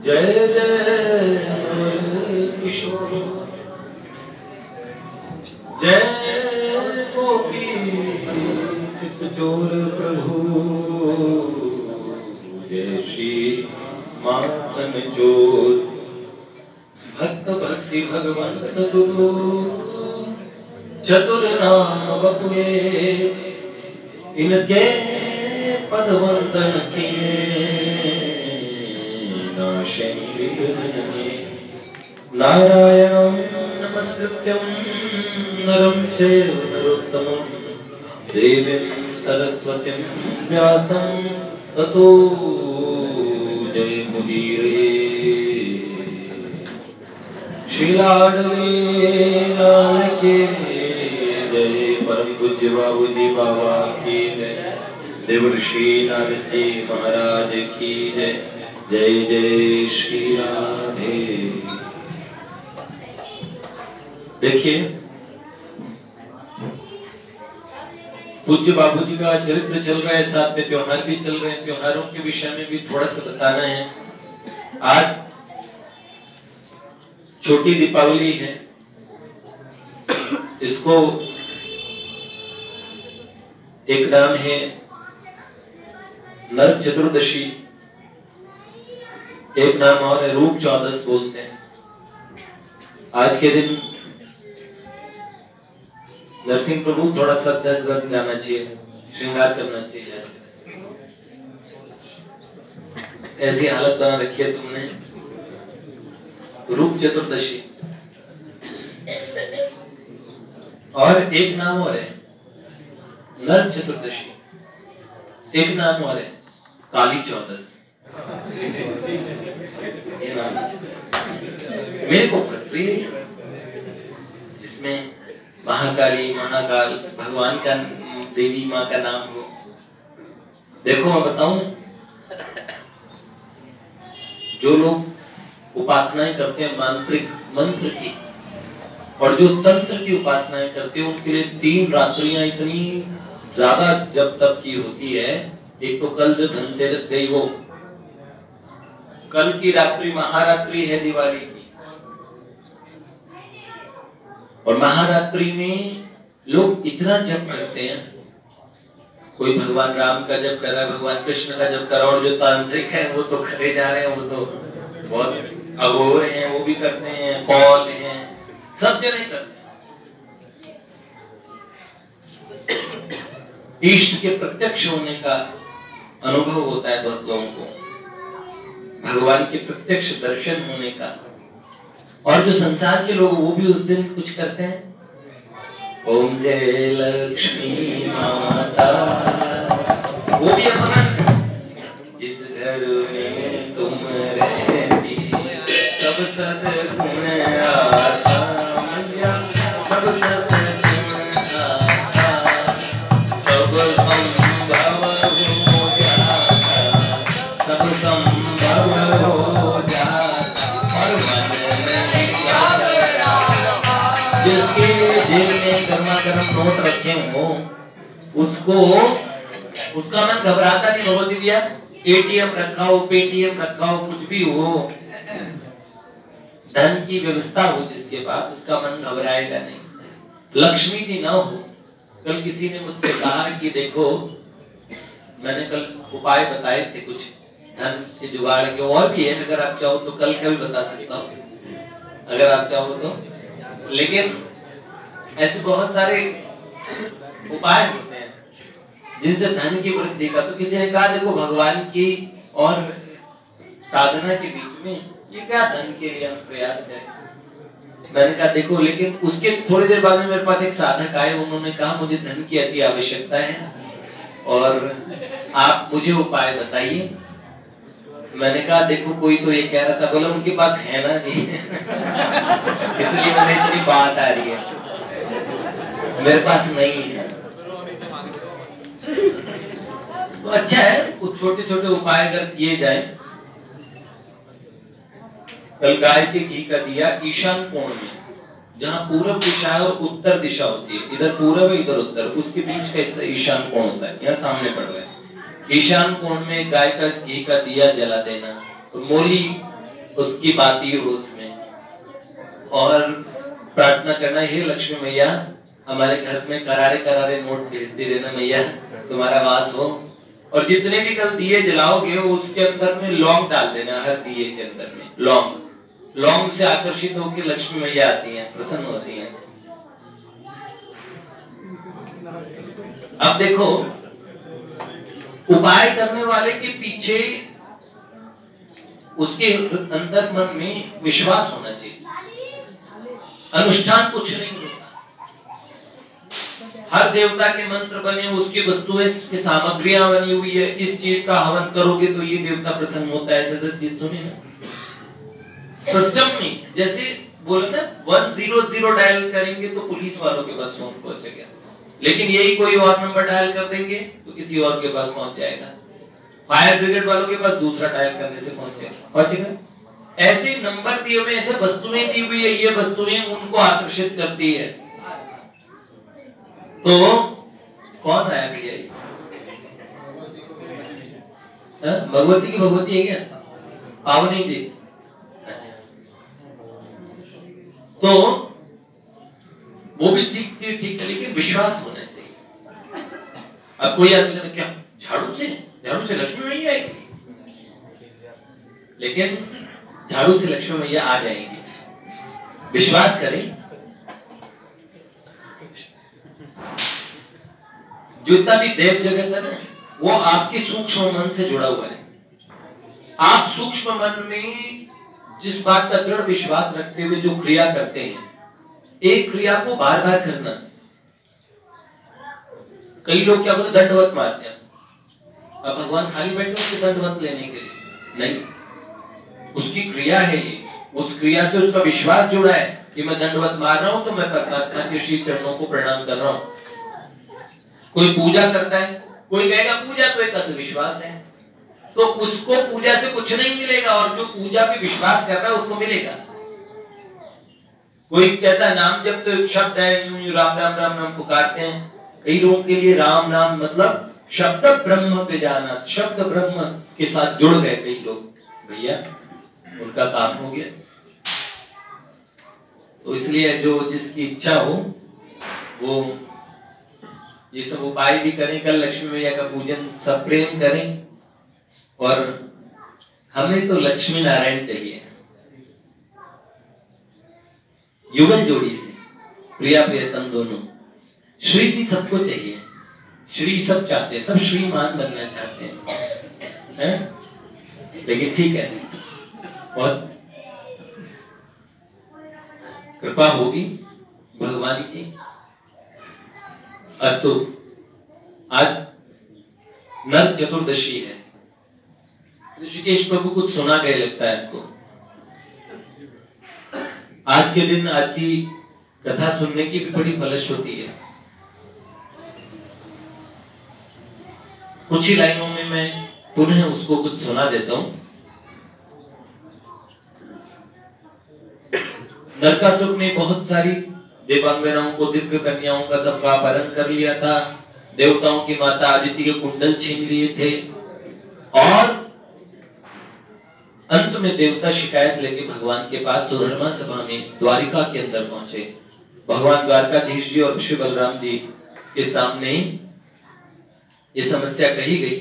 जय जय किशोर जय गोपी चित्तचोर प्रभु जय श्री माखन चोर भक्त भक्ति भगवंत गुरु चतुर नाम बकुए इनके पद वंदन किए नारायणं नमस्कृत्यं नरं चैव नरोत्तमं देवीं सरस्वतीं व्यासं ततो जयमुदीरये श्रीलाडले लाल के जय परम पूज्य बाबूजी बाबा की जय देवर्षि नारद जी महाराज की जय जय जय श्री राधे। देखिए पूज्य बाबूजी का चरित्र चल रहा है, साथ में त्योहार भी चल रहे हैं। त्योहारों के विषय में भी थोड़ा सा बताना है। आज छोटी दीपावली है, इसको एक नाम है नरक चतुर्दशी, एक नाम और है रूप चौदस बोलते हैं। आज के दिन नरसिंह प्रभु थोड़ा सा गाना चाहिए, श्रृंगार करना चाहिए। ऐसी हालत बना रखी है तुमने। रूप चतुर्दशी और एक नाम और है नर चतुर्दशी, एक नाम और है काली चौदस। ये नाम मेरे को बहुत प्रिय है। इसमें महाकाली महाकाल भगवान का देवी माँ का नाम हो। देखो मैं बताऊं, जो लोग उपासनाएं करते हैं मांत्रिक मंत्र की और जो तंत्र की उपासनाएं करते हैं, उनके लिए 3 रात्रियां इतनी ज्यादा जब तब की होती है। एक तो कल जो धनतेरस गई, वो कल की रात्रि महारात्रि है दिवाली की, और महारात्रि में लोग इतना जप करते हैं। कोई भगवान राम का जप कर रहा है, भगवान कृष्ण का जप कर रहा है, और जो तांत्रिक है वो तो करे जा रहे हैं, वो तो बहुत अघोर हैं, वो भी करते हैं, कौल हैं, सब जने करते हैं। इष्ट के प्रत्यक्ष होने का अनुभव होता है बहुत लोगों को, भगवान के प्रत्यक्ष दर्शन होने का। और जो संसार के लोग वो भी उस दिन कुछ करते हैं। ओम जय लक्ष्मी माता, वो भी अपना जिस घर में तुम रहती सब सद्गुण आता, सब सद्गुण आता, सब संभव हो जाता, सब संभव हो जाता। और मन में जिसके जेब में गर्मा गर्म नोट रखे हो, उसको उसका मन घबराता नहीं। भगवती भैया एटीएम रखा हो, पेटीएम रखा हो, कुछ भी हो, धन की व्यवस्था हो जिसके पास, उसका मन घबराएगा नहीं। लक्ष्मी जी ना हो। कल किसी ने मुझसे कहा कि देखो, मैंने कल उपाय बताए थे कुछ धन के जुगाड़ के, और भी है, अगर आप चाहो तो कल का भी बता सकता हूँ, अगर आप चाहो तो। लेकिन ऐसे बहुत सारे उपाय होते हैं जिनसे धन की वृद्धि का। तो किसी ने कहा देखो, भगवान की और साधना के बीच में ये क्या धन के लिए हम प्रयास करें। मैंने कहा देखो, लेकिन उसके थोड़ी देर बाद में मेरे पास एक साधक आए, उन्होंने कहा मुझे धन की अति आवश्यकता है और आप मुझे उपाय बताइए। मैंने कहा देखो, कोई तो ये कह रहा था, बोला उनके पास है ना जी इसलिए मुझे इतनी बात आ रही है, मेरे पास नहीं है। तो अच्छा है, कुछ छोटे छोटे उपाय अगर किए जाए। कल गाय के घी का दिया ईशान कोण में, जहाँ पूरब दिशा है और उत्तर दिशा होती है, इधर पूरब है इधर उत्तर, उसके बीच का ईशान कोण होता है, यहाँ सामने पड़ रहा है। ईशान कोण में गाय का घी का दिया जला देना। तो मोली उसकी बात ही हो उसमें, और प्रार्थना करना, हे लक्ष्मी मैया हमारे घर में करारे करारे नोट भेजती रहना मैया, तुम्हारा वास हो। और जितने भी कल दिए जलाओगे उसके अंदर में लौंग डाल देना, हर दिए के अंदर में लौंग। लौंग से आकर्षित होकर लक्ष्मी मैया आती हैं, प्रसन्न होती हैं। अब देखो, उपाय करने वाले के पीछे उसके अंदर मन में विश्वास होना चाहिए। अनुष्ठान कुछ नहीं होता, हर देवता के मंत्र बने, उसकी वस्तुएं, उसकी सामग्रियां बनी हुई है, इस चीज का हवन करोगे तो ये देवता प्रसन्न होता है, ऐसा चीज सुनी ना सिस्टम में। जैसे बोले ना 100 डायल करेंगे तो पुलिस वालों के पास फोन पहुंचेगा, लेकिन यही कोई और नंबर डायल कर देंगे तो किसी और के पास पहुंच जाएगा। फायर ब्रिगेड वालों के पास दूसरा डायल करने से पहुंचेगा। ऐसे नंबर दिए हुए, ऐसे वस्तुएं दी हुई है, ये वस्तुएं उनको आकर्षित करती है। तो कौन आया भैया? भगवती की भगवती है क्या? पावनी जी। अच्छा, तो वो भी ठीक है, लेकिन विश्वास होना चाहिए। अब कोई आदमी कहता क्या झाड़ू से लक्ष्मी मैया आएगी, लेकिन झाड़ू से लक्ष्मी मैया आ जाएंगी, विश्वास करें। जितना भी देव जगत है ना, वो आपके सूक्ष्म मन से जुड़ा हुआ है। आप सूक्ष्म मन में जिस बात का दृढ़ विश्वास रखते हुए जो क्रिया करते हैं, एक क्रिया को बार बार करना। कई लोग क्या बोलते, दंडवत मारते हैं। अब भगवान खाली बैठे उसके दंडवत लेने के लिए नहीं, उसकी क्रिया है ये, उस क्रिया से उसका विश्वास जुड़ा है कि मैं दंडवत मार रहा हूं तो मैं परमात्मा के श्री चरणों को प्रणाम कर रहा हूं। कोई पूजा करता है, कोई कहेगा पूजा तो एक अंधविश्वास है, तो उसको पूजा से कुछ नहीं मिलेगा, और जो पूजा पे विश्वास कर रहा है उसको मिलेगा। कोई कहता है नाम जब तो एक शब्द है, यूं यूं राम राम राम नाम पुकारते हैं। कई लोगों के लिए राम नाम मतलब शब्द ब्रह्म पे जाना, शब्द ब्रह्म के साथ जुड़ गए कई लोग, भैया उनका काम हो गया। तो इसलिए जो जिसकी इच्छा हो वो ये सब उपाय भी करें, कल लक्ष्मी मैया का पूजन सब प्रेम करें। और हमें तो लक्ष्मी नारायण चाहिए, युगल जोड़ी से, प्रिया प्रियतम दोनों। श्री जी सबको चाहिए, श्री सब चाहते हैं, सब श्रीमान बनना चाहते हैं, लेकिन ठीक है, और कृपा होगी भगवान की। अस्तु, आज नरक चतुर्दशी है। ऋषिकेश प्रभु कुछ सुना गया लगता है आपको। आज के दिन आज की कथा सुनने की भी बड़ी फलश्रुति है। कुछ ही लाइनों में मैं पुनः उसको कुछ सुना देता हूं। नरकासुर ने बहुत सारी देवांगनाओं को, दिव्य कन्याओं का सबका अपहरण कर लिया था। देवताओं की माता आदिति के कुंडल छीन लिए थे, और अंत में देवता शिकायत लेके भगवान के पास सुधर्मा सभा में द्वारिका के अंदर पहुंचे। भगवान द्वारकाधीश जी और श्री बलराम जी के सामने ये समस्या कही गई।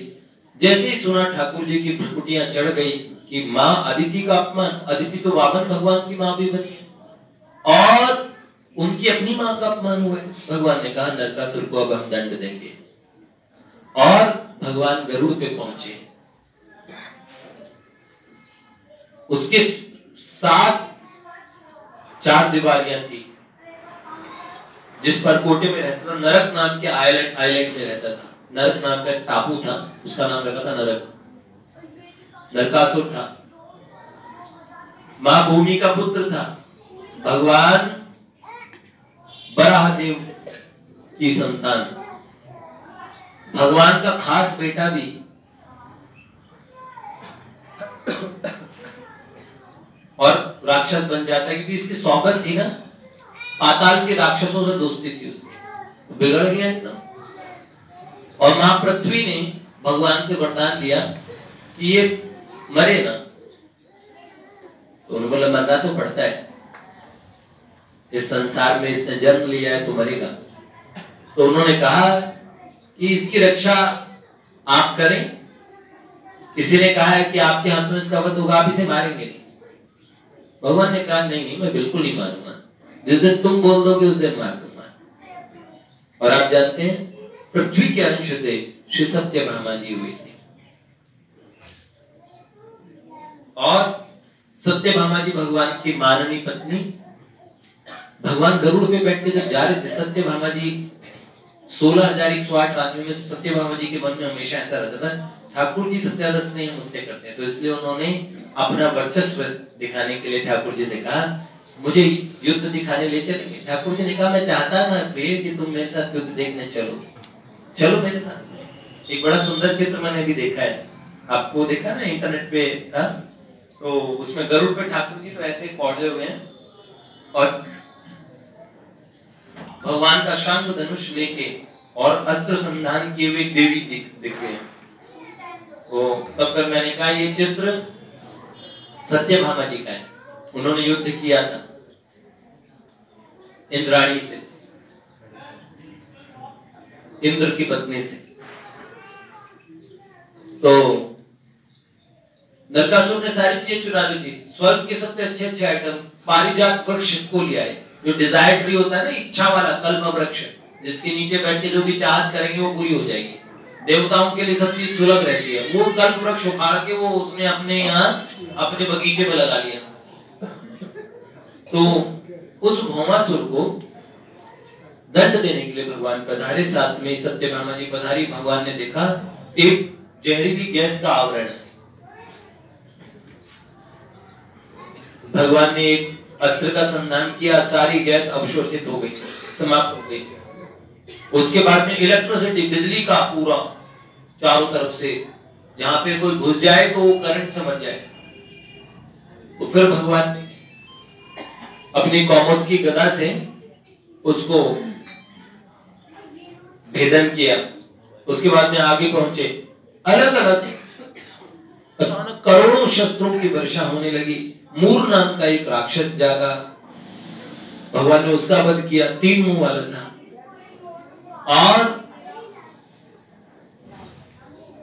जैसे ही सुना, ठाकुर जी की भ्रुकुटियां चढ़ गई कि माँ अदिति का अपमान। अदिति तो वामन भगवान की माँ भी बनी है, और उनकी अपनी माँ का अपमान हुआ है। भगवान ने कहा नरकासुर को अब हम दंड देंगे, और भगवान गरुड़ पे पहुंचे। उसके साथ 4 दीवारियां थी, जिस पर कोटे में रहता था। नरक नाम के आइलैंड में रहता था। नरक नाम का एक टापू था, उसका नाम रखा था नरक। नरकासुर था, मां भूमि का पुत्र था। भगवान बराहदेव की संतान, भगवान का खास बेटा भी। और राक्षस बन जाता है, क्योंकि इसकी सौगंध थी ना, पाताल के राक्षसों से दोस्ती थी उसकी, बिगड़ गया एकदम। और मां पृथ्वी ने भगवान से वरदान दिया कि ये मरे ना, तो उन्होंने बोला मरना तो पड़ता है, इस संसार में इसने जन्म लिया है तो मरेगा। तो उन्होंने कहा कि इसकी रक्षा आप करें। किसी ने कहा है कि आपके हाथ में इसका वध होगा, आप इसे मारेंगे नहीं। भगवान ने कहा नहीं नहीं, मैं बिल्कुल नहीं मारूंगा, जिस दिन तुम बोल दोगे उस दिन मार दूंगा। और आप जानते हैं पृथ्वी के अंश से श्री सत्यभामा जी हुई थी। और सत्यभामा जी भगवान की माननी पत्नी। भगवान गरुड़ पे बैठ के जब जा रहे थे, सत्यभामा जी 16,108 राज्यों में सत्यभामा जी के मन में हमेशा ऐसा रहता था ठाकुर जी सबसे ज्यादा स्नेह मुझसे करते हैं। तो इसलिए उन्होंने अपना वर्चस्व दिखाने के लिए ठाकुर जी से कहा मुझे युद्ध दिखाने ले चलेंगे। ठाकुर जी ने कहा मैं चाहता था प्रिय कि तुम मेरे साथ युद्ध देखने चलो, चलो मेरे साथ। एक बड़ा सुंदर चित्र मैंने भी देखा है, आपको देखा ना इंटरनेट पे था, तो उसमें गरुड़ पे ठाकुर जी तो ऐसे पौधे हुए हैं और भगवान का शंख धनुष लेके और अस्त्र संधान किए हुए देवी दिख रहे हैं। वो तब तक मैंने कहा ये चित्र सत्यभामा जी का है। उन्होंने युद्ध किया था इंद्राणी से, इंद्र की पत्नी से। तो नरकासुर ने सारी चीजें चुरा ली थी, स्वर्ग के सबसे अच्छे अच्छे आइटम, पारिजात वृक्ष को लिया है, जो डिजायर ट्री होता है ना, इच्छा वाला कल्प वृक्ष, जिसके नीचे बैठ के जो भी चाहत करेंगे वो पूरी हो जाएगी। देवताओं के लिए सब चीज सुलभ रहती है। वो कल्प वृक्ष उखाड़ के वो उसने अपने यहाँ अपने बगीचे में लगा लिया। तो उस भौमासुर को दंड देने के लिए भगवान पधारे, साथ में सत्यभामा जी पधारी। भगवान ने देखा एक जहरीली गैस का आवरण है। भगवान ने एक अस्त्र का संधान किया, सारी गैस अवशोषित हो गई, समाप्त हो गई। उसके बाद में इलेक्ट्रिसिटी, बिजली का पूरा चारों तरफ से, जहां पे कोई घुस जाए तो वो करंट समझ जाए। तो फिर भगवान ने अपनी कौमुद की गदा से उसको भेदन किया। उसके बाद में आगे पहुंचे, अलग अलग अचानक करोड़ों शस्त्रों की वर्षा होने लगी। मूर नाम का एक राक्षस जागा, भगवान ने उसका वध किया, 3 मुंह वाला था। और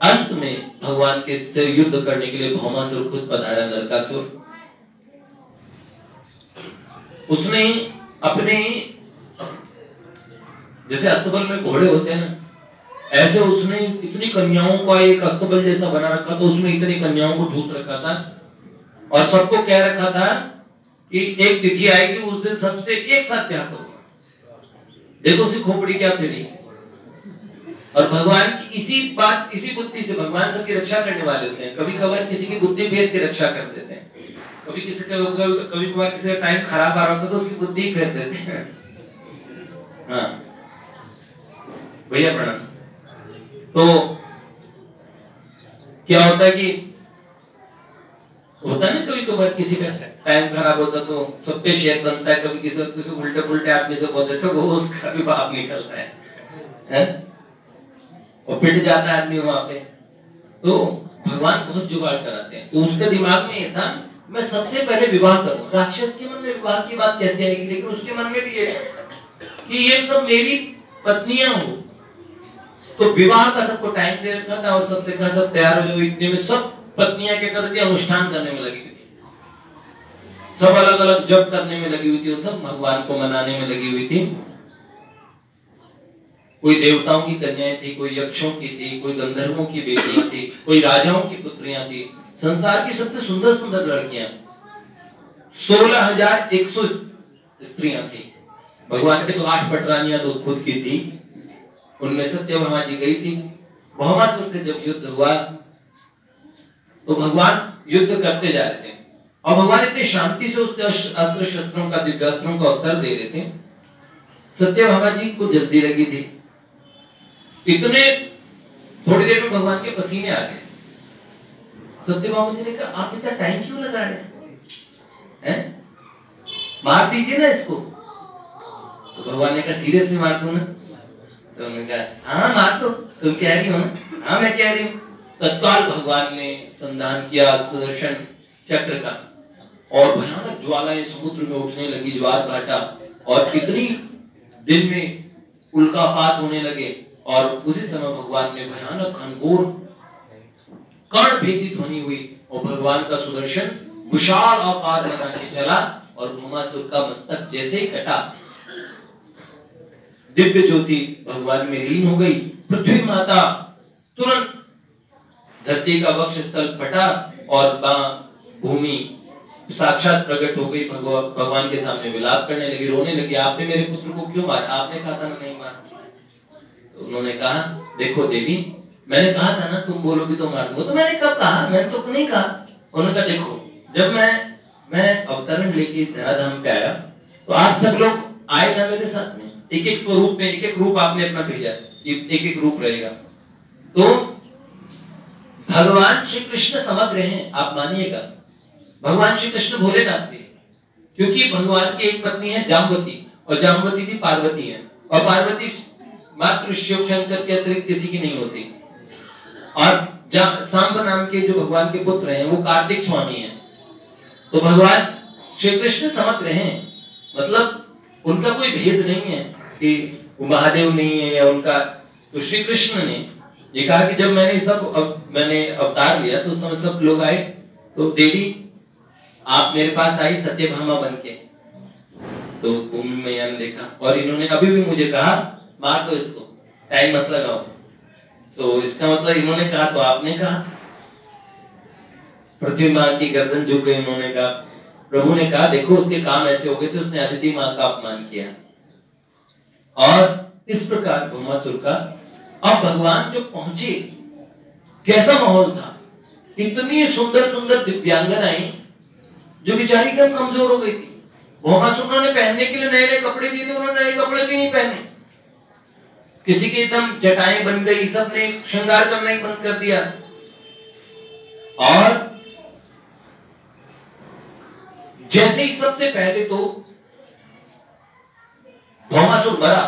अंत में भगवान के से युद्ध करने के लिए भौमासुर खुद पधारा, नरकासुर। उसने अपने, जैसे अस्तबल में घोड़े होते हैं ना, ऐसे उसने इतनी कन्याओं का एक अस्तबल जैसा बना रखा था, उसमें इतनी कन्याओं को ठूस रखा था और सबको कह रखा था कि एक तिथि आएगी उस दिन सबसे एक साथ ब्याह करूंगा। देखो सी खोपड़ी क्या फेरी। और भगवान की इसी बुद्धि से भगवान सबकी रक्षा करने वाले होते हैं। कभी कभार किसी की बुद्धि फेर के रक्षा कर देते हैं, कभी कभार किसी का टाइम खराब आ रहा होता है तो उसकी बुद्धि फेर देते हैं। हाँ भैया प्रणाम। तो क्या होता है कि होता है ना, कभी कभार किसी का टाइम खराब होता तो सब पे शेयर बनता है, कभी किसी उल्टे पुल्टे आदमी से बोलते तो वो उसका भी बाप निकलता है और पिट जाता है आदमी वहां पे। तो भगवान बहुत जुगाड़ कराते हैं। तो उसके दिमाग में ये था मैं सबसे पहले विवाह करूं। राक्षस के मन में विवाह की बात कैसे आएगी, लेकिन उसके मन में भी ये कि ये सब मेरी पत्नियां हो। तो विवाह का सबको टाइम दे रखा था और सबसे कहा सब तैयार हो जाओ। इतने में सब पत्नियां क्या कर रही थी, अनुष्ठान करने में लगी हुई थी, सब अलग अलग जप करने में लगी हुई थी, सब भगवान को मनाने में लगी हुई थी। कोई देवताओं की कन्याएं थी, कोई यक्षों की थी, कोई गंधर्वों की बेटियां थी, कोई राजाओं की पुत्रियां थी। संसार की सबसे सुंदर सुंदर लड़कियां 16,100 स्त्रियां थी। भगवान के तो 8 पटरानियां तो खुद की थी, उनमें सत्यभामा जी गई थी। भौमासुर से जब युद्ध हुआ तो भगवान युद्ध करते जा रहे थे और भगवान इतनी शांति से उसके अस्त्र शस्त्रों का, दिव्यास्त्रों का उत्तर दे रहे थे। सत्यभामा जी को जल्दी लगी थी। इतने थोड़ी देर में भगवान के पसीने आ गए। सत्यभामा जी ने कहा आप इतना टाइम क्यों लगा रहे हैं, मार दीजिए ना इसको। तो भगवान ने कहा सीरियसली मार दूं ना? तो उन्होंने कहा हाँ मार दो, तुम कह रही हो ना? हाँ मैं कह रही हूँ। तत्काल भगवान ने संधान किया सुदर्शन चक्र का और भयानक ज्वालाएं समुद्र में उठने लगी, ज्वार भाटा, और कितनी दिन में उल्कापात होने लगे। और उसी समय भगवान ने भयानक घनघोर कर्णभेदी ध्वनि हुई और भगवान का सुदर्शन विशाल आकार बना के चला और भौमासुर का मस्तक जैसे ही कटा, दिव्य ज्योति भगवान में लीन हो गई। पृथ्वी माता तुरंत धरती का वक्ष स्थल फटा और भूमि साक्षात प्रकट हो गई। भगवान के सामने विलाप करने लगी, रोने लगी, आपने मेरे पुत्र को क्यों मारा? आपने कहा था ना नहीं मारा। तो उन्होंने कहा, देखो देवी, मैंने कहा था ना तुम बोलोगी तो मार दूंगा। तो मैंने कब कहा? मैंने तो नहीं कहा। उन्होंने कहा, देखो जब मैं अवतरण लेके धराधाम पे आया तो आप सब लोग आए ना मेरे साथ में, एक एक रूप में, एक एक रूप आपने अपना भेजा, एक एक रूप रहेगा। तो भगवान श्री कृष्ण समग्र हैं, आप मानिएगा। भगवान श्री कृष्ण भोलेनाथ थे, क्योंकि भगवान की एक पत्नी है जाम्बवती, और जाम्बवती थी पार्वती है, और पार्वती मात्र शिव शंकर के अतिरिक्त किसी की नहीं होती। और सांब नाम के जो भगवान के पुत्र हैं वो कार्तिक स्वामी हैं। तो भगवान श्री कृष्ण समग्र हैं, मतलब उनका कोई भेद नहीं है कि वो महादेव नहीं है या उनका। तो श्री कृष्ण ने ये कहा कि जब मैंने अवतार लिया तो सब लोग आए, तो देवी आप मेरे पास आई सत्यभामा बनके। तो भूमि मैया ने देखा, और इन्होंने अभी भी मुझे कहा मार दो इसको, टाइम मत लगाओ। तो इसका मतलब इन्होंने कहा तो आपने कहा। पृथ्वी माँ की गर्दन झुक गई। उन्होंने कहा, प्रभु ने कहा देखो उसके काम ऐसे हो गए थे, उसने अदिति माँ का अपमान किया। और इस प्रकार भौमासुर का अब भगवान जो पहुंचे, कैसा माहौल था, इतनी सुंदर सुंदर दिव्यांगनाएं जो बेचारी एकदम कमजोर हो गई थी। भौमासुर ने पहनने के लिए नए नए कपड़े दिए थे, उन्होंने नए कपड़े भी नहीं पहने। किसी की एकदम जटाएं बन गई, सबने श्रृंगार करना ही बंद कर दिया। और जैसे ही सबसे पहले तो भौमासुर मरा,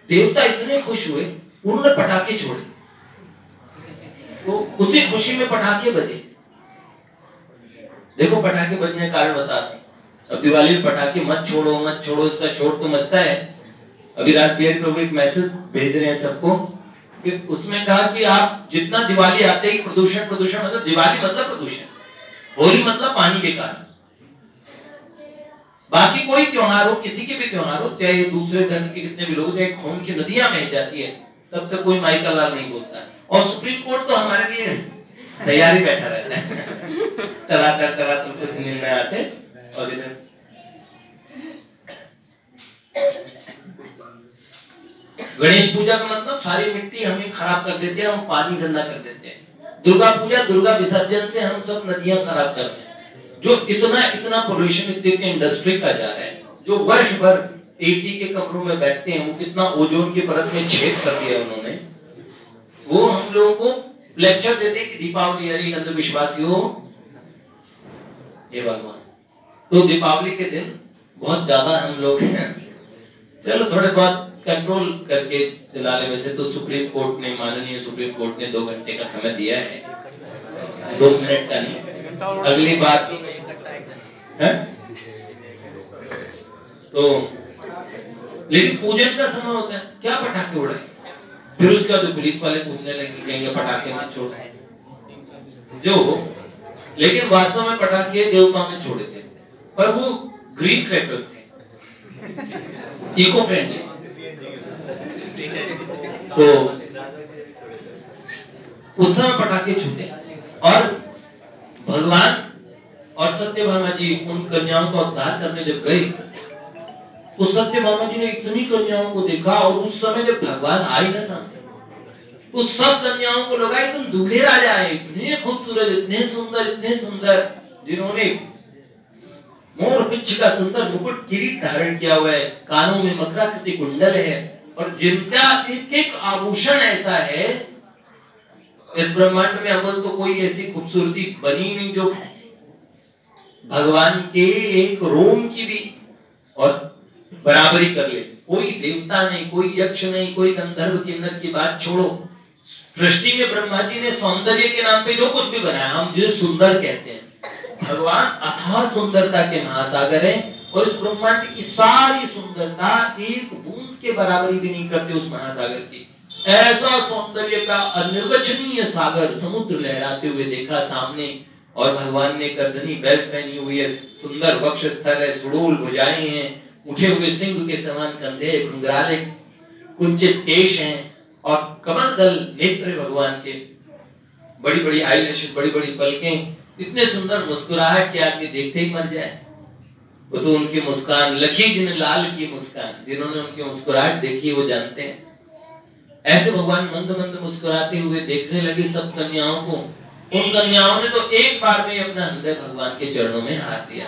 देवता इतने खुश हुए, उन्होंने पटाखे छोड़े। तो उसी खुशी में पटाखे बजे। देखो पटाखे बजने का कारण बताते हैं। अब दिवाली में पटाखे मत छोड़ो मत छोड़ो, इसका शोर तो मचता है। अभी राजबिहारी प्रभु एक मैसेज भेज रहे हैं सबको कि उसमें कहा कि आप जितना दिवाली आते ही प्रदूषण प्रदूषण, मतलब दिवाली मतलब प्रदूषण, होली मतलब पानी बेकार। बाकी कोई त्योहार हो, किसी के भी त्योहार हो, चाहे दूसरे धर्म के कितने भी लोग, चाहे खून की नदियां बह जाती है, तब तक कोई माई का लाल नहीं बोलता है। और सुप्रीम कोर्ट तो हमारे लिए तैयारी बैठा रहता है। तरा कुछ निर्णय आते और इधर गणेश पूजा का मतलब सारी मिट्टी हमें खराब कर देते हैं, हम पानी गंदा कर देते हैं। दुर्गा पूजा, दुर्गा विसर्जन से हम सब नदियां खराब कर रहे हैं। जो इतना पोल्यूशन, इतनी इंडस्ट्री का जा रहा है, जो वर्ष भर एसी के कमरों में बैठते हैं, वो कितना ओजोन की परत में छेद कर दिया उन्होंने। वो हम लोगों को लेक्चर देते कि दीपावली यानी अंधविश्वासी हो ये भगवान। तो दीपावली के दिन बहुत ज्यादा हम लोग चलो थोड़े बहुत कंट्रोल करके चला ले। वैसे तो सुप्रीम कोर्ट ने, माननीय सुप्रीम कोर्ट ने 2 घंटे का समय दिया है, 2 मिनट का नहीं। अगली बात है तो, लेकिन पूजन का समय होता है, क्या पटाखे उड़ाए, फिर उसके बाद पुलिस वाले पूछने लगे, कहेंगे पटाखे मत छोड़ो जो। लेकिन वास्तव में पटाखे देवताओं ने छोड़े थे, पर वो ग्रीन क्रैकर्स थे, इको फ्रेंडली। तो उस समय पटाखे छूटे, और भगवान और सत्यभामा जी उन कन्याओं का उद्धार करने जब गए, उस सत्यभामा जी ने इतनी कन्याओं को देखा, और उस समय जब भगवान आए ना सामने, तो सब कन्याओं को लगा तुम दूल्हे राजा आए, इतने खूबसूरत, इतने सुंदर, जिन्होंने मोर पिच्छ का सुंदर मुकुट किरीट धारण किया हुआ है, कानों में मकराकृति कुंडल है, और जिनका एक एक आभूषण ऐसा है, इस ब्रह्मांड में अव्वल तो कोई ऐसी खूबसूरती बनी नहीं जो भगवान के एक रोम की भी और बराबरी कर ले। कोई देवता नहीं, कोई यक्ष नहीं, कोई गंधर्व किन्नर की बात छोड़ो। सृष्टि में ब्रह्मा जी ने सौंदर्य के नाम पे जो कुछ भी बनाया, हम जो सुंदर कहते हैं, भगवान अथाह सुंदरता के महासागर है और इस ब्रह्मांड की सारी सुंदरता एक बूंद के बराबरी भी नहीं करते उस महासागर की। ऐसा सौंदर्य का अनिर्वचनीय सागर समुद्र लहराते हुए देखा सामने, और भगवान ने कर्दनी बेल्ट पहनी हुई है, सुंदर वक्षस्थल है, सुडोल भुजाएं हैं, उठे हुए सिंह के समान कंधे, घुंघराले कुंचित केश हैं और कमल दल नेत्र भगवान के, बड़ी बड़ी आईलैशेस, बड़ी बड़ी पलकें, इतने सुंदर मुस्कुराहट के आदमी देखते ही मर जाए। वो तो उनकी मुस्कान, लखी जिन लाल की मुस्कान, जिन्होंने उनकी मुस्कुराहट देखी वो जानते हैं। ऐसे भगवान मंद मंद मुस्कुराते हुए देखने लगे सब कन्याओं को। उन कन्याओं ने तो एक बार में अपना हृदय भगवान के चरणों में हाथ दिया।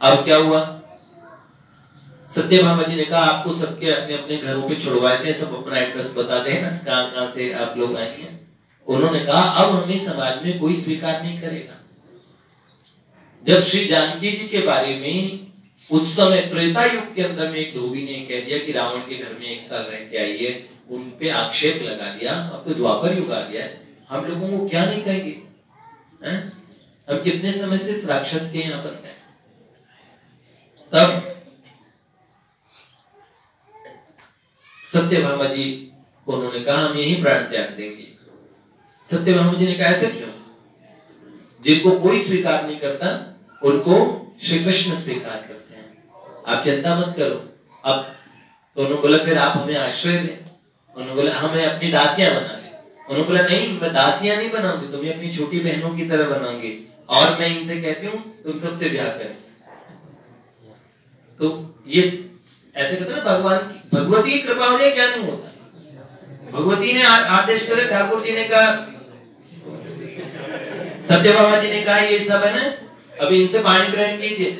अब क्या हुआ? सत्यभामा जी ने कहा आपको सबके अपने अपने घरों पे छुड़वाए थे, सब अपना एड्रेस बताते हैं ना, कहां से आप लोग आए हैं। उन्होंने कहा अब हमें समाज में कोई स्वीकार नहीं करेगा। जब श्री जानकी जी के बारे में उस समय त्रेता युग के अंदर में एक धोबी ने कह दिया कि रावण के घर में 1 साल रह के आइए, उन पे आक्षेप लगा दिया, अब तो द्वापर युग आ गया है, हम लोगों को क्या नहीं कहेंगे? हम कितने समय से इस राक्षस के यहाँ पर हैं। तब सत्यभामा जी को उन्होंने कहा हम यही प्राण त्याग देंगे। सत्यभामा जी ने कहा ऐसा क्यों? जिनको कोई स्वीकार नहीं करता उनको श्री कृष्ण स्वीकार करते हैं, आप चिंता मत करो। अब तो उन्होंने बोला फिर आप हमें आश्रय दें। उन्होंने बोला हमें अपनी दासियां बना ले। उन्होंने बोला नहीं, मैं दासियां नहीं बनाऊंगी, तुम्हें अपनी छोटी बहनों की तरह बनाऊंगी, और मैं इनसे कहती हूँ तुम सबसे ब्याह करें। तो ये ऐसे कहते ना भगवान की भगवती कृपा हो जाए क्या नहीं होता। भगवती ने आदेश करे, ठाकुर जी ने कहा, सत्यभामा जी ने कहा ये सब है ना, अभी इनसे पानी ग्रहण कीजिए,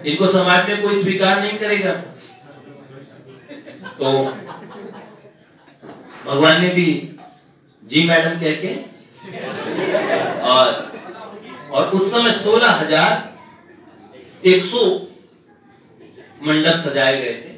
इनको समाज में कोई स्वीकार नहीं करेगा। तो भगवान ने भी जी मैडम कह के और उस समय 16,100 मंडप सजाए गए थे।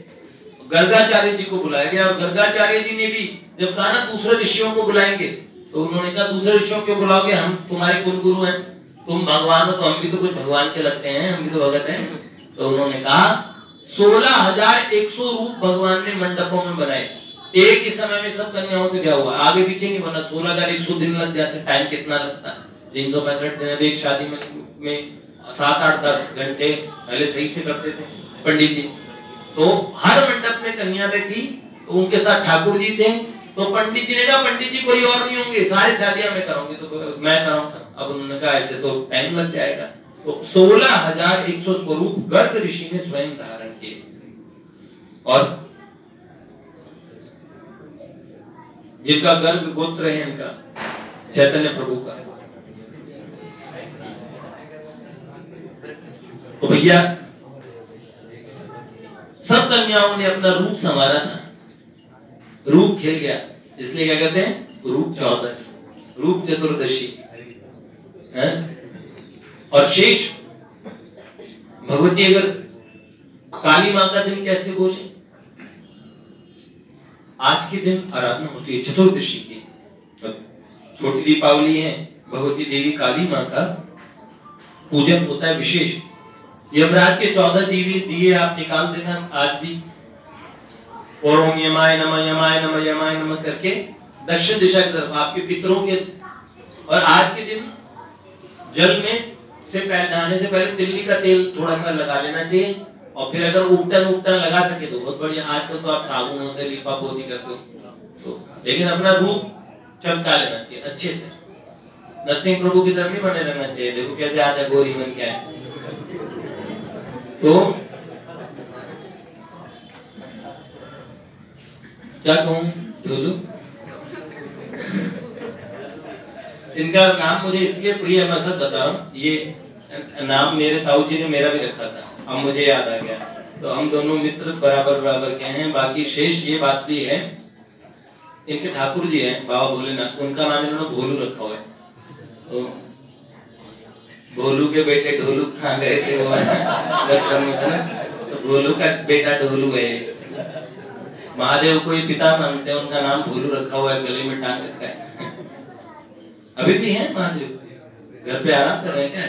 गर्गाचार्य जी को बुलाया गया और गर्गाचार्य जी ने भी जब कहा ना दूसरे ऋषियों को बुलाएंगे, तो उन्होंने कहा दूसरे ऋषियों क्यों बुलाओगे, हम तुम्हारे कुल गुरु हैं, तुम भगवान हो, तो हम भी तो कुछ भगवान के लगते हैं, हम भी तो भगत हैं। तो उन्होंने कहा 16,100 रूप भगवान ने मंडपों में बनाए। एक ही समय में सब कन्याओं से क्या हुआ, आगे पीछे नहीं बना, 16,100 दिन लग जाते। टाइम कितना लगता? 365 दिन। अब एक शादी में 7, 8, 10 घंटे पहले सही से करते थे पंडित जी। तो हर मंडप में कन्या बैठी, तो उनके साथ ठाकुर जी थे। तो पंडित जी ने कहा पंडित जी कोई और नहीं होंगे, सारी शादियां मैं करूंगी, तो मैं कराऊंगा। अब उन्होंने कहा ऐसे तो टाइम लग जाएगा। तो 16,100 स्वरूप गर्ग ऋषि ने स्वयं धारण किए। और जिनका गर्ग गोत्र है इनका चैतन्य प्रभु का, तो भैया सब कन्याओं ने अपना रूप संवारा था, रूप खिल गया, इसलिए क्या कहते हैं रूप 14, रूप चतुर्दशी है। और शेष भगवती अगर काली माँ का दिन कैसे बोले, आज के दिन आराधना होती है चतुर्दशी की, छोटी दीपावली है, भगवती देवी काली माँ का पूजन होता है विशेष। यमराज के 14 दिए आप निकाल देना आज भी, और ओम यमाय नमः यमाय नमः यमाय नमः करके दक्षिण दिशा की तरफ आपके पितरों के। और आज के दिन जल में से नहाने से पहले तिल्ली का तेल थोड़ा सा लगा लेना चाहिए, और फिर अगर उपटन लगा सके तो बहुत बढ़िया। आजकल तो आप साबुनों से लिपा पोती करते हो, तो लेकिन अपना रूप चमका लेना चाहिए अच्छे से। नरसिंह प्रभु की तरह नहीं बने रहना चाहिए, देखो कैसे आज गोरी बन के आए। तो क्या कहूं ढोलू, इनका नाम मुझे इसलिए प्रिय, मैं सब बता रहा हूँ, ये नाम मेरे ताऊ जी ने मेरा भी रखा था, अब मुझे याद आ गया। तो हम दोनों मित्र बराबर बराबर के हैं। बाकी शेष ये बात भी है, इनके ठाकुर जी हैं बाबा भोलेनाथ, उनका नाम इन्होंने भोलू रखा हुआ है। तो भोलू के बेटे ढोलू कहाँ गए थे वो तो भोलू का बेटा ढोलू है। महादेव को ही पिता मानते हैं, उनका नाम भोलू रखा हुआ है, गले में टांग रखा है। अभी भी है महादेव, घर पे आराम कर रहे हैं क्या?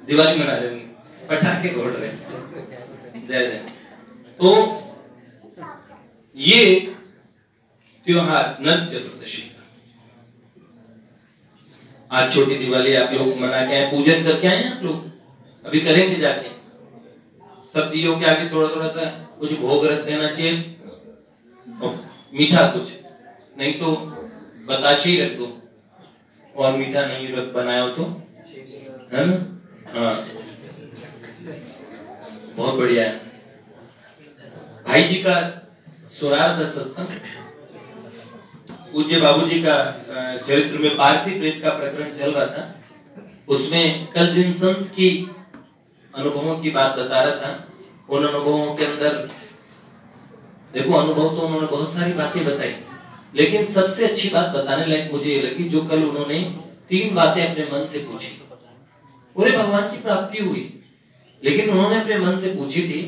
दिवाली मना रहे हैं, पटाखे फोड़ रहे हैं। जय जय। तो ये त्योहार नरक चतुर्दशी, आज छोटी दिवाली आप लोग मना के आए, पूजन करके आए हैं आप लोग, अभी करेंगे जाके। सब दियों के आगे थोड़ा थोड़ा सा कुछ भोग रख देना चाहिए, मीठा कुछ, नहीं तो बताशे ही रख दो, और मीठा नहीं रख बनाया तो, है ना? हाँ, बहुत बढ़िया है। भाई जी का सुना था सत्संग, पूज्य बाबूजी का चरित्र में पारसी प्रेत का प्रकरण चल रहा था। उसमें कल जिन संत की अनुभवों की बात बता रहा था, उन अनुभवों के अंदर देखो, अनुभव तो उन्होंने बहुत सारी बातें बताई, लेकिन सबसे अच्छी बात बताने लायक मुझे ये लगी, जो कल उन्होंने 3 बातें अपने मन से पूछी। उन्हें भगवान की प्राप्ति हुई, लेकिन उन्होंने अपने मन से पूछी थी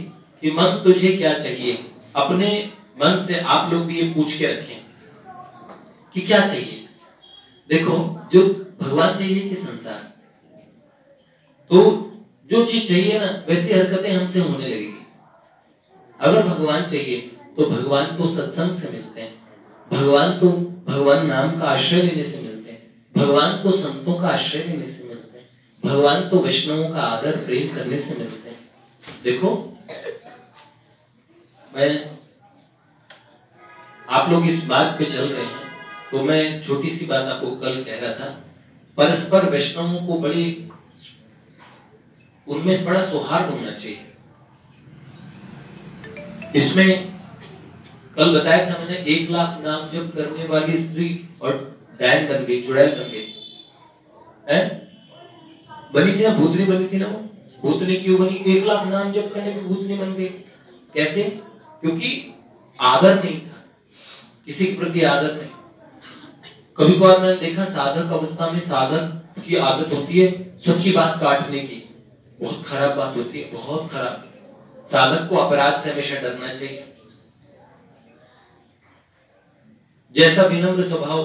कि मन तुझे क्या चाहिए। अपने मन से आप लोग भी ये पूछ के रखें कि क्या चाहिए। देखो, जो भगवान चाहिए कि संसार, तो जो चीज चाहिए ना, वैसी हरकतें हमसे होने लगेगी। अगर भगवान चाहिए तो भगवान तो सत्संग से मिलते हैं, भगवान तो भगवान नाम का आश्रय लेने से मिलते हैं, भगवान तो संतों का आश्रय लेने से मिलते हैं, भगवान तो वैष्णवों का आदर प्रेम करने से मिलते हैं। देखो, मैं आप लोग इस बात पे चल रहे हैं, तो मैं छोटी सी बात आपको कल कह रहा था, परस्पर वैष्णवों को बड़ी, उनमें बड़ा सौहार्द होना चाहिए। इसमें कल बताया था मैंने, 1 लाख नाम जप करने वाली स्त्री और डायन बन गई, चुड़ैल बन गई, है? बनी थी ना, भूतनी बनी थी ना। वो भूतनी क्यों बनी? 1 लाख नाम जप करने में भूतनी बन गई। कैसे? क्योंकि आदर नहीं था, किसी के प्रति आदर नहीं। कभी कभार मैंने देखा, साधक अवस्था में साधक की आदत होती है सबकी बात काटने की, बहुत खराब बात होती है, बहुत खराब। साधक को अपराध से हमेशा डरना चाहिए। जैसा विनम्र स्वभाव,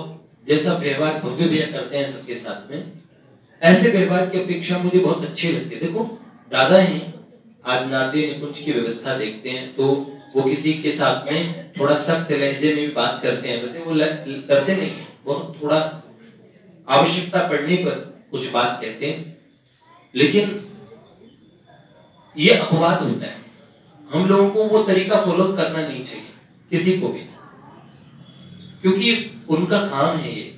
जैसा व्यवहार भव्य भैया करते हैं सबके साथ में, ऐसे व्यवहार की अपेक्षा मुझे बहुत अच्छे लगते हैं। देखो, दादा हैं, आज नाते निकुंज की व्यवस्था देखते हैं, तो वो किसी के साथ में थोड़ा सख्त लहजे में भी बात करते हैं, वैसे वो करते नहीं है, बहुत थोड़ा आवश्यकता पड़ने पर कुछ बात कहते हैं, लेकिन ये अपवाद होता है। हम लोगों को वो तरीका फॉलो करना नहीं चाहिए किसी को भी, क्योंकि उनका काम है ये,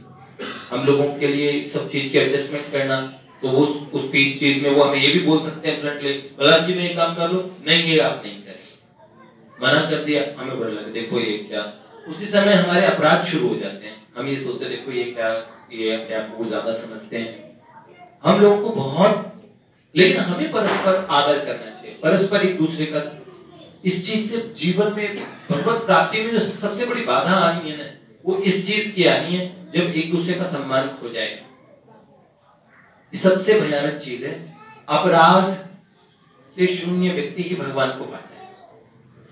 हम लोगों के लिए सब चीज की एडजस्टमेंट करना। तो वो उस चीज में वो हमें ये भी बोल सकते हैं ब्लंटली, भला जी मैं ये काम कर लो, नहीं ये आप नहीं करें, मना कर दिया, हमें बुरा लगे, देखो ये क्या। उसी समय हमारे अपराध शुरू हो जाते हैं, हम ये सोचते देखो ये क्या, ये अपने आप को ज्यादा समझते हैं। हम लोगों को बहुत, लेकिन हमें परस्पर आदर करना चाहिए, परस्पर एक दूसरे का। इस चीज से जीवन में भगवत प्राप्ति में जो सबसे बड़ी बाधा आनी है ना, वो इस चीज की आनी है, जब एक दूसरे का सम्मान खो जाएगा। सबसे भयानक चीज है, अपराध से शून्य व्यक्ति ही भगवान को पाता है।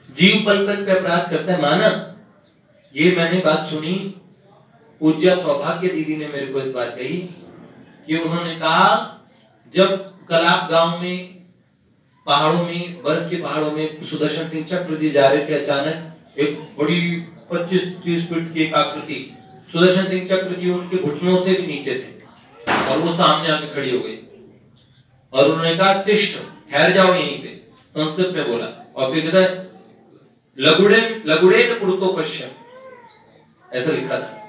जीव पल पल पे अपराध करता है, माना। ये मैंने बात सुनी, पूज्य सौभाग्य दीदी ने मेरे को इस बात कही कि उन्होंने कहा, जब कलाप गांव में पहाड़ों में, बर्फ के पहाड़ों में सुदर्शन सिंह चक्र जी जा रहे थे, अचानक एक बड़ी 25-30 फीट की एक आकृति, सुदर्शन सिंह चक्र जी उनके घुटनों से भी नीचे थे, और वो सामने आके खड़ी हो गई, और उन्होंने कहा तिष्ठ, ठहर जाओ यहीं पे, संस्कृत में बोला, और फिर कहता है लगुड़ेन पुरुतो पश्चिम, ऐसा लिखा था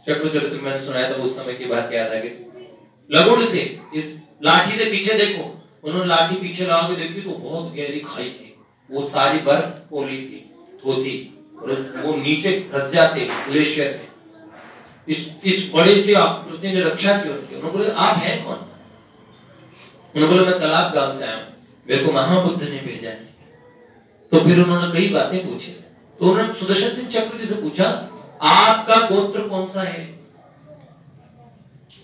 चक्र चरित्र, मैंने सुनाया था, उस समय की बात याद आ गई। लगुड़ से, इस लाठी से पीछे देखो, उन्होंने लाठी पीछे लगा के देखी तो बहुत गहरी खाई थी, वो सारी बर्फ ओली थी, धोती, और वो नीचे धस जाते ग्लेशियर में। इस बड़े से आकृति ने रक्षा की उनकी। उन्होंने बोले आप हैं कौन? उन्होंने बोला मैं तालाब गांव से आया हूं, मेरे को महाबुद्ध ने भेजा है। तो फिर उन्होंने कई बातें पूछी, तो उन्होंने सुदर्शन सिंह चक्र जी से पूछा आपका गोत्र कौन सा है?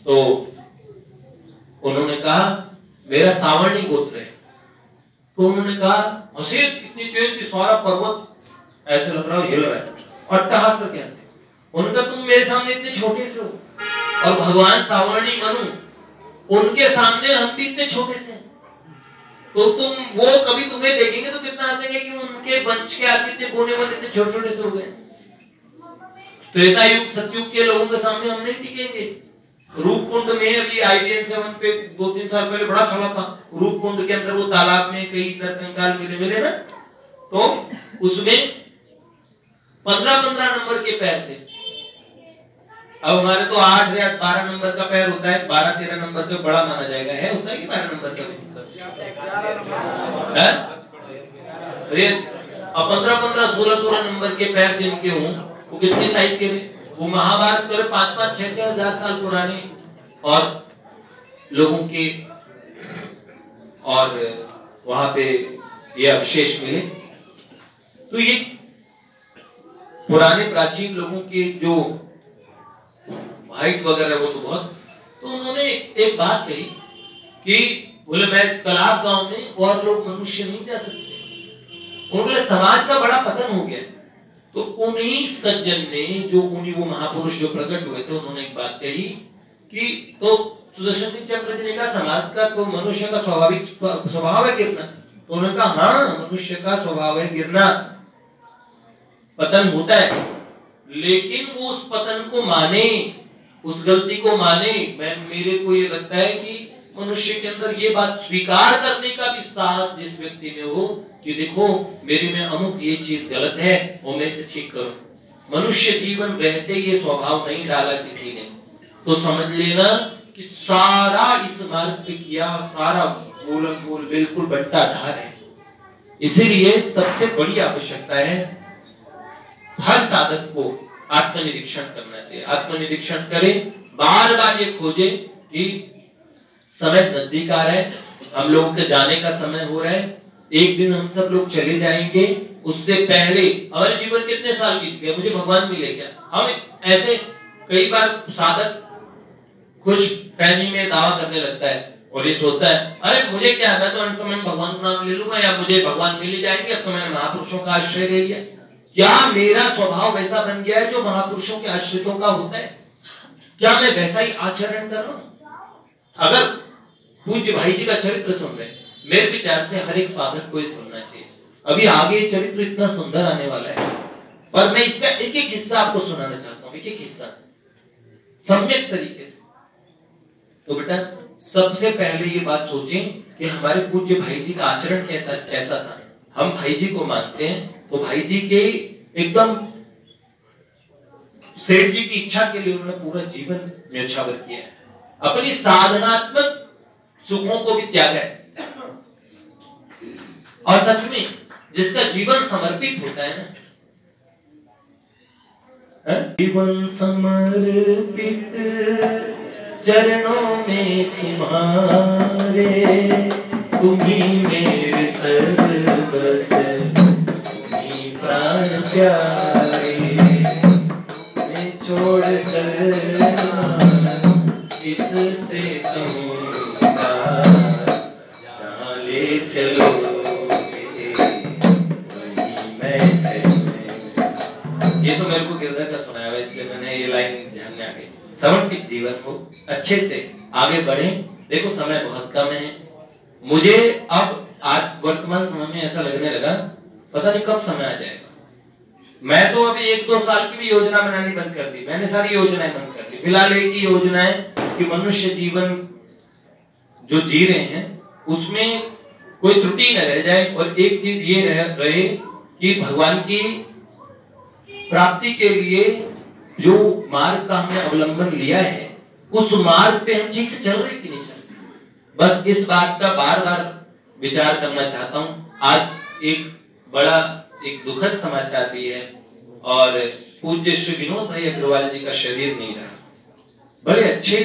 तो उन्होंने कहा मेरा सावर्णी गोत्र है। तो उन्होंने कहा हंसे इतनी तेज कि सारा पर्वत ऐसे लग रहा है हिल रहा है, अट्टहास करके हंसे। उन्होंने कहा तुम मेरे सामने इतने छोटे से हो, और भगवान सावर्णी मनु, उनके सामने हम भी इतने छोटे से हैं। तो वो कभी तुम्हें देखेंगे तो कितना हंसेंगे कि उनके वंश के आदमी इतने बोने वाले इतने छोटे छोटे से हो गए। त्रेता युग सतयुग के लोगों के सामने हम नहीं टिकेंगे। रूपकुंड में अभी IBN 7 पे 2-3 साल पहले बड़ा चला था। रूपकुंड के अंदर वो तालाब में कई नरकंकाल मिले ना, तो उसमें 15-15 नंबर के पैर थे। अब हमारे तो 8 या 12 नंबर का पैर होता है, 12-13 नंबर तो बड़ा माना जाएगा, है होता है कि 12 नंबर का है? अरे अब 15-15, 16-16 नंबर के पैर जिनके हों, वो कितने साइज के रहे? वो महाभारत करे 5-5, 6-6 हजार साल पुराने और लोगों के, और वहां पे ये अवशेष मिले। तो ये पुराने प्राचीन लोगों के जो हाइट वगैरह वो तो बहुत, तो उन्होंने एक बात कही कि बोले मैं कलाब गांव में और लोग मनुष्य नहीं जा सकते, उनके समाज का बड़ा पतन हो गया। तो उन्हीं सज्जन ने, जो उन्हीं वो महापुरुष जो प्रकट हुए थे, उन्होंने एक बात कही कि तो सुदर्शन सिंह चक्र जी ने कहा समाज का तो मनुष्य का स्वाभाविक स्वभाव है गिरना। तो उन्होंने कहा हाँ, मनुष्य का स्वभाव है गिरना, पतन होता है, लेकिन वो उस पतन को माने, उस गलती को माने। मेरे को ये लगता है कि मनुष्य के अंदर ये बात स्वीकार करने का भी साहस जिस व्यक्ति में हो कि देखो मेरे में अमुक ये चीज गलत है और मैं इसे ठीक करूं। मनुष्य जीवन रहते ये स्वभाव नहीं डाला किसी ने, तो समझ लेना कि सारा इस मार्ग पे किया, सारा बोल बिल्कुल बंटाधार है। इसीलिए सबसे बड़ी आवश्यकता है हर साधक को आत्मनिरीक्षण करना चाहिए। आत्मनिरीक्षण करें, बार बार ये खोजे कि समय नजदीक आ रहा है, हम लोगों के जाने का समय हो रहा है, एक दिन हम सब लोग चले जाएंगे, उससे पहले हमारे जीवन कितने साल बीत गए, मुझे भगवान मिले क्या? हम ऐसे कई बार साधक खुश फहमी में दावा करने लगता है और ये सोचता है अरे मुझे क्या, मैं तो अंत समय में भगवान का नाम ले लूंगा या मुझे भगवान मिल जाएंगे, अब तो मैंने महापुरुषों का आश्रय ले लिया। क्या मेरा स्वभाव वैसा बन गया है जो महापुरुषों के आश्रितों का होता है? क्या मैं वैसा ही आचरण कर रहा हूं? अगर पूज्य भाई जी का चरित्र सुन रहे, मेरे विचार से हर एक साधक को सुनना चाहिए। अभी आगे चरित्र इतना सुंदर आने वाला है, पर मैं इसका एक एक हिस्सा आपको सुनाना चाहता हूं, एक एक हिस्सा सम्यक तरीके से। तो बेटा सबसे पहले ये बात सोचें कि हमारे पूज्य भाई जी का आचरण कैसा था। हम भाई जी को मानते हैं तो भाई जी के एकदम सेठ जी की इच्छा के लिए उन्होंने पूरा जीवन न्यौछावर किया है, अपनी साधनात्मक सुखों को भी त्यागा है। और सच में जिसका जीवन समर्पित होता है ना, जीवन समर्पित चरणों में तुम्हारे, तुम्ही मेरे सर्वस्व, तुम्ही प्राण प्यारे, मैं छोड़ कर इससे जहाँ ले चलो वही मैं चलूं। ये तो मेरे को गिरधर का सुनाया हुआ, इसलिए मैंने ये लाइन ध्यान में आ गई। समर्पित जीवन हो, अच्छे से आगे बढ़े। देखो समय बहुत कम है, मुझे अब आज वर्तमान समय में ऐसा लगने लगा पता नहीं कब समय आ जाएगा। मैं तो अभी 1-2 साल की भी योजना बनानी बंद कर दी, मैंने सारी योजनाएं बंद कर दी। फिलहाल एक ही योजना है कि मनुष्य जीवन जो जी रहे हैं उसमें कोई त्रुटि न रह जाए, और एक चीज ये रहे कि भगवान की प्राप्ति के लिए जो मार्ग का हमने अवलंबन लिया है उस मार्ग पे हम ठीक से चल रहे कि नहीं चल रहे। बस इस बात का बार बार विचार करना चाहता हूँ। आज एक दुखद समाचार भी है, और पूज्य श्री विनोद भाई अग्रवाल जी का शरीर नहीं रहा। बड़े अच्छे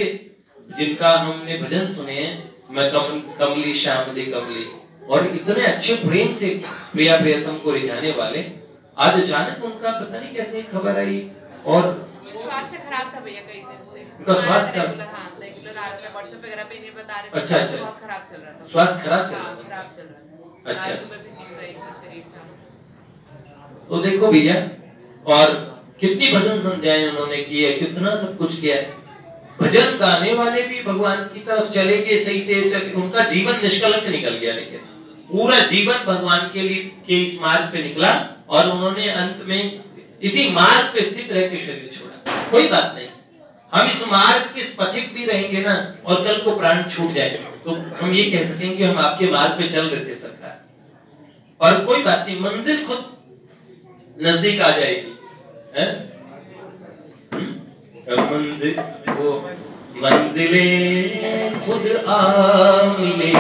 जिनका हमने भजन सुने हैं, मैं कमली श्याम दे कमली, और इतने अच्छे प्रेम से प्रिया प्रियतम को रिझाने वाले, आज अचानक उनका पता नहीं कैसे खबर आई। और स्वास्थ्य खराब था भैया कई दिन से, उनका स्वास्थ्य रेगुलर आ रहा था, व्हाट्सएप वगैरह पे नहीं बता रहे थे। अच्छा, बहुत खराब चल रहा था, स्वास्थ्य खराब चल रहा था, खराब चल रहा था। अच्छा, सुबह फिर नींद आई थी शरीर से। तो देखो भैया, और कितनी भजन संध्याएं उन्होंने की है, कितना सब कुछ किया है, भजन गाने वाले भी भगवान की तरफ चले गए, सही से चले, उनका जीवन निष्कलंक निकल गया, लेकिन पूरा जीवन भगवान के लिए के इस मार्ग पे निकला और उन्होंने अंत में इसी मार्ग पे स्थित रह के शरीर छोड़ा। कोई बात नहीं, हम इस मार्ग के पथिक भी रहेंगे ना, और कल को प्राण छूट जाए तो हम ये कह सकेंगे हम आपके मार्ग पे चल रहे थे सरकार, और कोई बात नहीं, मंजिल खुद नजदीक आ जाएगी। मंजिले खुद आ मिलेगी,